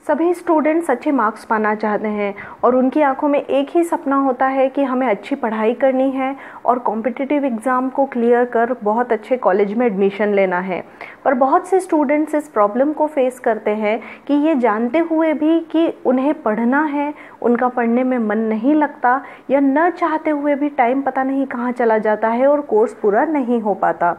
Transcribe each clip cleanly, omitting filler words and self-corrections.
सभी स्टूडेंट्स अच्छे मार्क्स पाना चाहते हैं और उनकी आंखों में एक ही सपना होता है कि हमें अच्छी पढ़ाई करनी है और कॉम्पिटिटिव एग्ज़ाम को क्लियर कर बहुत अच्छे कॉलेज में एडमिशन लेना है। पर बहुत से स्टूडेंट्स इस प्रॉब्लम को फेस करते हैं कि ये जानते हुए भी कि उन्हें पढ़ना है, उनका पढ़ने में मन नहीं लगता या न चाहते हुए भी टाइम पता नहीं कहाँ चला जाता है और कोर्स पूरा नहीं हो पाता।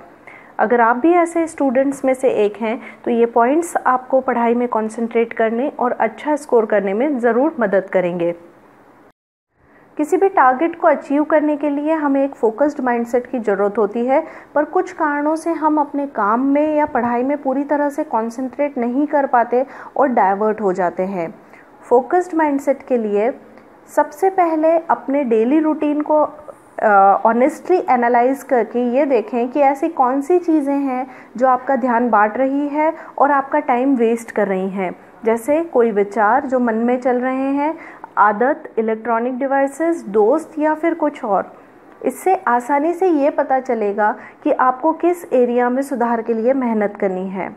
अगर आप भी ऐसे स्टूडेंट्स में से एक हैं तो ये पॉइंट्स आपको पढ़ाई में कंसंट्रेट करने और अच्छा स्कोर करने में ज़रूर मदद करेंगे। किसी भी टारगेट को अचीव करने के लिए हमें एक फोकस्ड माइंडसेट की ज़रूरत होती है, पर कुछ कारणों से हम अपने काम में या पढ़ाई में पूरी तरह से कंसंट्रेट नहीं कर पाते और डाइवर्ट हो जाते हैं। फोकस्ड माइंडसेट के लिए सबसे पहले अपने डेली रूटीन को ऑनेस्टली एनालाइज करके ये देखें कि ऐसी कौन सी चीज़ें हैं जो आपका ध्यान बांट रही है और आपका टाइम वेस्ट कर रही हैं। जैसे कोई विचार जो मन में चल रहे हैं, आदत, इलेक्ट्रॉनिक डिवाइसेस, दोस्त या फिर कुछ और। इससे आसानी से ये पता चलेगा कि आपको किस एरिया में सुधार के लिए मेहनत करनी है।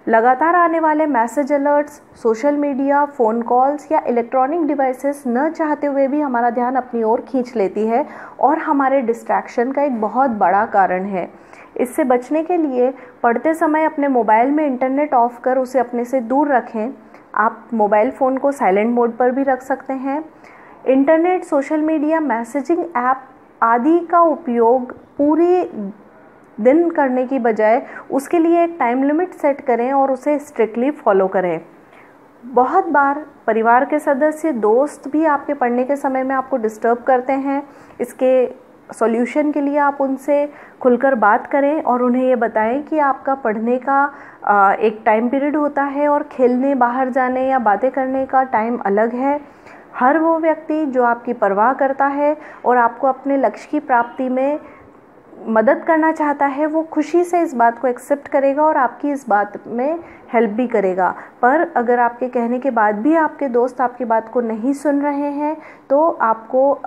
लगातार आने वाले message alerts, social media, phone calls या इलेक्ट्रॉनिक डिवाइसेस न चाहते हुए भी हमारा ध्यान अपनी ओर खींच लेती है और हमारे डिस्ट्रैक्शन का एक बहुत बड़ा कारण है। इससे बचने के लिए पढ़ते समय अपने मोबाइल में इंटरनेट ऑफ कर उसे अपने से दूर रखें। आप मोबाइल फ़ोन को साइलेंट मोड पर भी रख सकते हैं। Internet, social media, messaging app आदि का उपयोग पूरी दिन करने की बजाय उसके लिए एक टाइम लिमिट सेट करें और उसे स्ट्रिक्टली फॉलो करें। बहुत बार परिवार के सदस्य, दोस्त भी आपके पढ़ने के समय में आपको डिस्टर्ब करते हैं। इसके सॉल्यूशन के लिए आप उनसे खुलकर बात करें और उन्हें ये बताएं कि आपका पढ़ने का एक टाइम पीरियड होता है और खेलने, बाहर जाने या बातें करने का टाइम अलग है। हर वो व्यक्ति जो आपकी परवाह करता है और आपको अपने लक्ष्य की प्राप्ति में मदद करना चाहता है, वो खुशी से इस बात को एक्सेप्ट करेगा और आपकी इस बात में हेल्प भी करेगा। पर अगर आपके कहने के बाद भी आपके दोस्त आपकी बात को नहीं सुन रहे हैं तो आपको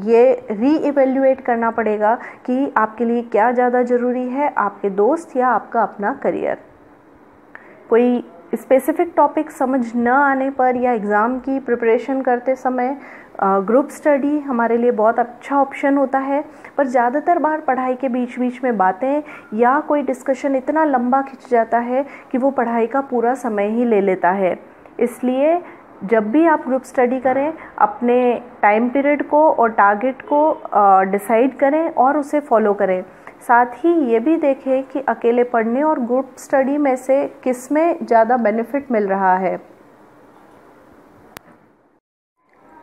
ये रीइवैल्यूएट करना पड़ेगा कि आपके लिए क्या ज़्यादा ज़रूरी है, आपके दोस्त या आपका अपना करियर। कोई स्पेसिफिक टॉपिक समझ न आने पर या एग्ज़ाम की प्रिपरेशन करते समय ग्रुप स्टडी हमारे लिए बहुत अच्छा ऑप्शन होता है। पर ज़्यादातर बार पढ़ाई के बीच बीच में बातें या कोई डिस्कशन इतना लंबा खिंच जाता है कि वो पढ़ाई का पूरा समय ही ले लेता है। इसलिए जब भी आप ग्रुप स्टडी करें, अपने टाइम पीरियड को और टारगेट को डिसाइड करें और उसे फॉलो करें। साथ ही ये भी देखें कि अकेले पढ़ने और ग्रुप स्टडी में से किस में ज़्यादा बेनिफिट मिल रहा है।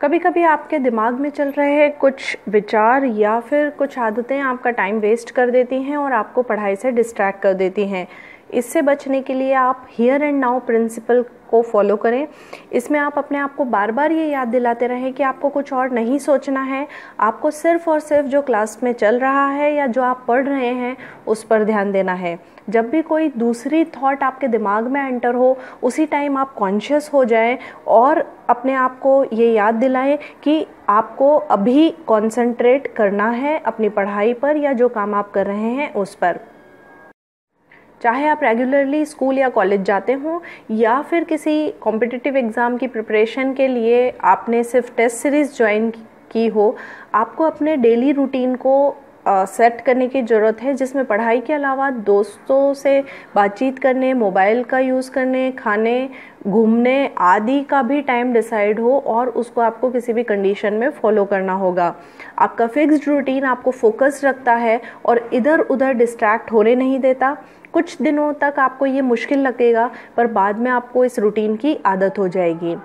कभी कभी आपके दिमाग में चल रहे कुछ विचार या फिर कुछ आदतें आपका टाइम वेस्ट कर देती हैं और आपको पढ़ाई से डिस्ट्रैक्ट कर देती हैं। इससे बचने के लिए आप हियर एंड नाउ प्रिंसिपल को फॉलो करें। इसमें आप अपने आप को बार बार ये याद दिलाते रहें कि आपको कुछ और नहीं सोचना है, आपको सिर्फ और सिर्फ जो क्लास में चल रहा है या जो आप पढ़ रहे हैं उस पर ध्यान देना है। जब भी कोई दूसरी थॉट आपके दिमाग में एंटर हो, उसी टाइम आप कॉन्शियस हो जाएं और अपने आप को ये याद दिलाएं कि आपको अभी कॉन्सेंट्रेट करना है अपनी पढ़ाई पर या जो काम आप कर रहे हैं उस पर। चाहे आप रेगुलरली स्कूल या कॉलेज जाते हों या फिर किसी कॉम्पिटिटिव एग्ज़ाम की प्रिपरेशन के लिए आपने सिर्फ टेस्ट सीरीज़ ज्वाइन की हो, आपको अपने डेली रूटीन को सेट करने की ज़रूरत है, जिसमें पढ़ाई के अलावा दोस्तों से बातचीत करने, मोबाइल का यूज़ करने, खाने, घूमने आदि का भी टाइम डिसाइड हो और उसको आपको किसी भी कंडीशन में फॉलो करना होगा। आपका फिक्स्ड रूटीन आपको फोकस रखता है और इधर उधर डिस्ट्रैक्ट होने नहीं देता। कुछ दिनों तक आपको ये मुश्किल लगेगा पर बाद में आपको इस रूटीन की आदत हो जाएगी।